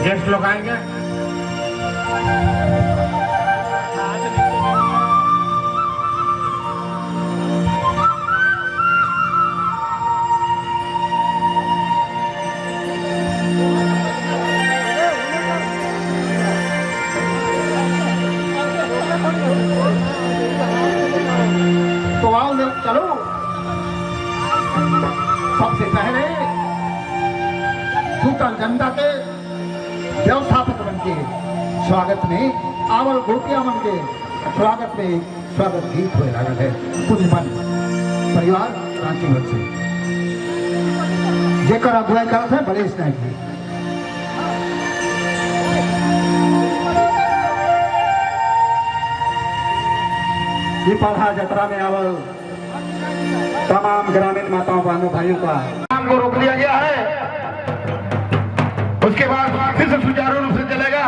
Guest लोग आएंगे। तो आओ चलो, सबसे पहले टोटल जनता के व्यवस्थापक बन के स्वागत में आवल गोपिया मन के स्वागत में स्वागत गीत हुए लागल है। कुछ मन परिवार रांची भर से जेकर अगुवाई करत है बलेश नायक जी। ये पढ़ा जतरा में आवल तमाम ग्रामीण माताओं बहनों भाइयों का काम को रोक लिया गया है। उसके बाद फिर से सुचारू रूप से चलेगा।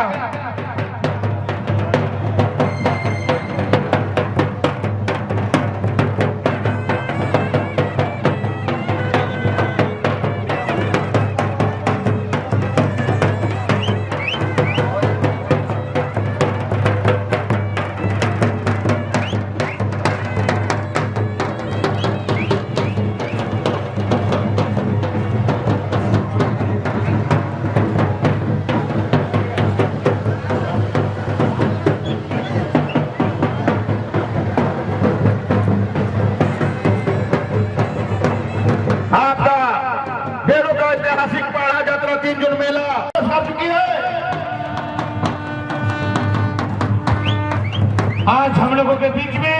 आज हम लोगों के बीच में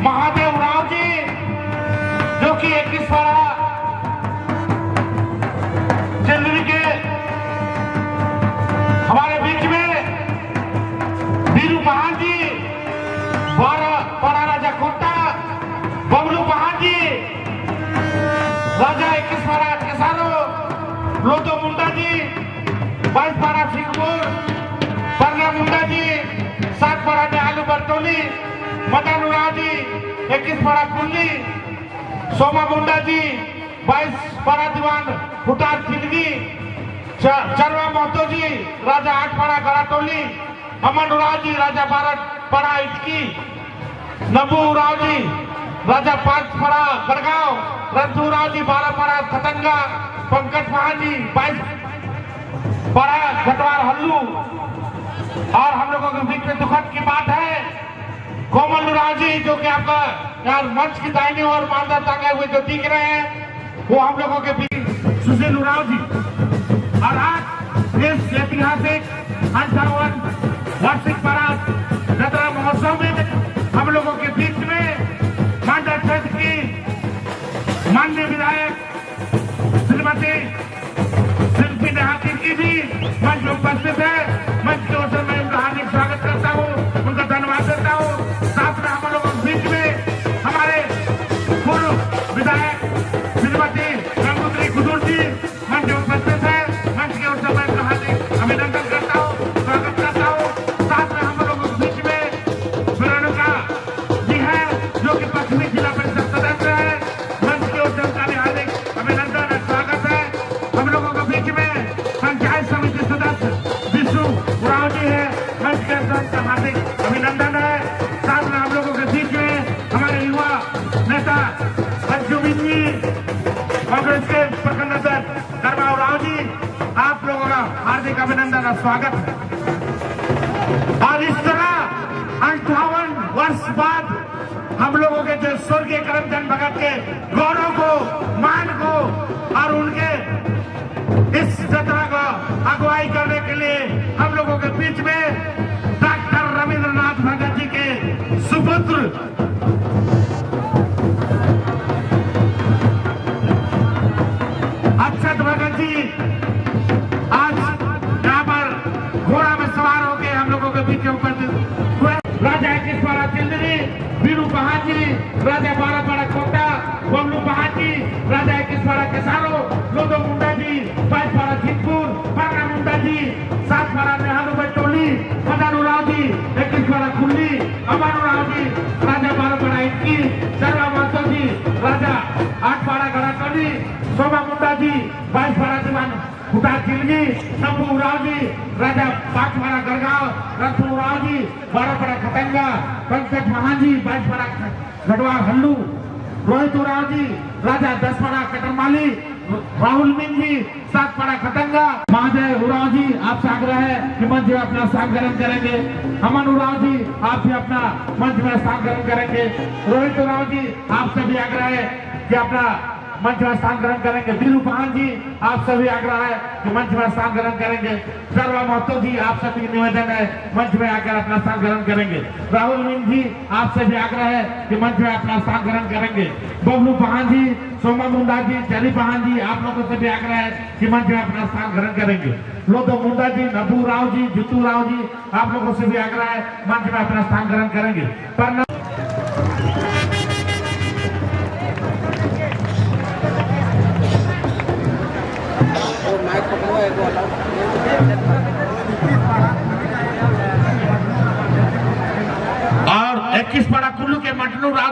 महादेव राव जी, जो कि 21वां जनवरी के हमारे बीच में वीरू पहाड़ जी, बड़ा राजा कोटा, बबलू पहाड़ जी, राजा 21वां केसारो, लोतो मुंडा जी, 22वां सिंहपुर, परना मुंडा जी, 7वां नेहालू बरतौली, मदन उराव जी, 21वां कुल्ली, सोमा मुंडा जी, 22वां दीवान फुटार खिलगी, चरवा महतो जी, राजा 8वां गड़ाटोली, अमन उराव जी, राजा 12वां इटकी, नबू उराव जी, राजा 5वां गड़गांव, रंजू उराव जी, 12वां खतंगा, पंकज महाजी, 22वां घटवार हल्लू। और हम लोगों के बीच में दुखद की बात है, कोमल उराव जी, जो कि आपका यार मंच की दाहिनी ओर मालदा टांगे हुए जो दिख रहे हैं, वो हम लोगों के बीच सुशील उराव जी। और आज इस ऐतिहासिक 58 वार्षिक बारात जतरा महोत्सव में हम लोगों के बीच में मांडा क्षेत्र की माननीय विधायक श्रीमती शिल्पी नेहाती की भी मंच में उपस्थित है। मंच की ओर से मैं उनका हार्दिक स्वागत करता हूँ, उनका धन्यवाद देता हूँ। साथ में हम लोगों के बीच में हमारे पूर्व विधायक श्रीमती गंगोत्री कुदूर जी मंच में उपस्थित है। मंच की ओर से मैं उनका हार्दिक अभिनंदन करता हूँ, स्वागत करता हूँ। साथ में हम लोगों के बीच में सुरेणुका जी है, जो कि पश्चिमी जिला परिषद सदस्य है। मंच की ओर से उनका भी हार्दिक अभिनंदन और स्वागत है। हम लोगों के बीच में पंचायत समिति सदस्य विष्णु उराव जी है, मंच के उनका हार्दिक अभिनंदन है। साथ में हम लोगों के बीच में हमारे युवा नेता अंजुमिन जी, कांग्रेस के प्रखंड अध्यक्ष धर्मा उराव जी, आप लोगों का हार्दिक अभिनंदन और स्वागत है। और इस तरह 58 वर्ष बाद हम लोगों के जो स्वर्गीय करमचंद भगत के गौरव को, मान को और उनके इस जतरा को अगुवाई करने के लिए हम लोगों के बीच में डॉक्टर रविंद्रनाथ भगत जी के सुपुत्र अक्षत भगत जी आज यहाँ पर घोड़ा में सवार होकर हम लोगों के बीच में उपस्थित हुए। राजा 21वां चिल्दरी, वीरू पहाड़ जी, राजा 12वां कोटा, बबलू पहाड़ जी, राजा 21वां केसारो, लोदो मुंडा जी, 22वां सिंहपुर, परना मुंडा जी, 7वां नेहालू बरतौली, मदन उराव जी, 21वां कुल्ली, अमन उराव जी, राजा 12वां इटकी, चरवा महतो जी, जी राजा पांचवाड़ा गढ़गांव, रणथंभोर राव जी 12 खतंगा, पंकज महाजी 22 गढ़वाल हल्लू, रोहित उराव जी राजा 10 कटरमाली, राहुल मीन जी 7 खतंगा। महाजय उराव जी आपसे आग्रह है कि मंच में अपना स्थान ग्रहण करेंगे। अमन उराव जी आप भी अपना मंच में स्थान ग्रहण करेंगे। रोहित उराव जी आपसे भी आग्रह है कि अपना मंच में स्थान ग्रहण करेंगे। बीरू पान जी आप सभी आग्रह है कि मंच में स्थान ग्रहण करेंगे। सर्वा महतो जी आप सभी निवेदन है मंच में आकर अपना स्थान ग्रहण करेंगे। राहुल मीन जी आपसे भी आग्रह है कि मंच में अपना स्थान ग्रहण करेंगे। बबलू पहान जी, सोमा मुंडा जी, चली पहान जी आप लोगों से भी आग्रह है कि मंच में अपना स्थान ग्रहण करेंगे। लोधो मुंडा जी, नबू राव जी, जितू राव जी आप लोगों से भी आग्रह है मंच में अपना स्थान ग्रहण करेंगे। पर और 21 पाड़ा कुल्लू के मटनू राज